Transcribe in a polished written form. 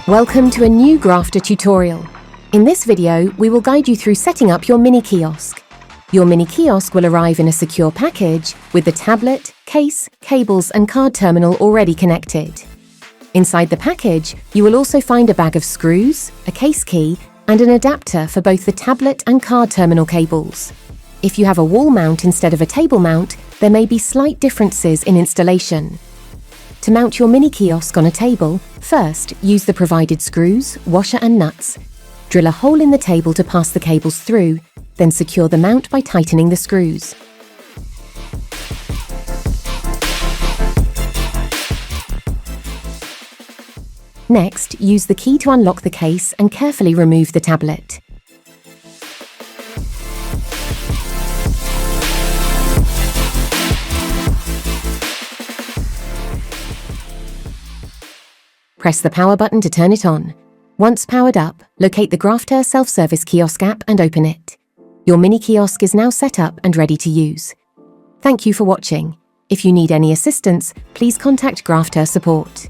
Welcome to a new Grafterr tutorial. In this video, we will guide you through setting up your mini kiosk. Your mini kiosk will arrive in a secure package with the tablet, case, cables and card terminal already connected. Inside the package, you will also find a bag of screws, a case key and an adapter for both the tablet and card terminal cables. If you have a wall mount instead of a table mount, there may be slight differences in installation. To mount your mini kiosk on a table, first use the provided screws, washer and nuts. Drill a hole in the table to pass the cables through, then secure the mount by tightening the screws. Next, use the key to unlock the case and carefully remove the tablet. Press the power button to turn it on. Once powered up, locate the Grafterr self-service kiosk app and open it. Your mini kiosk is now set up and ready to use. Thank you for watching. If you need any assistance, please contact Grafterr support.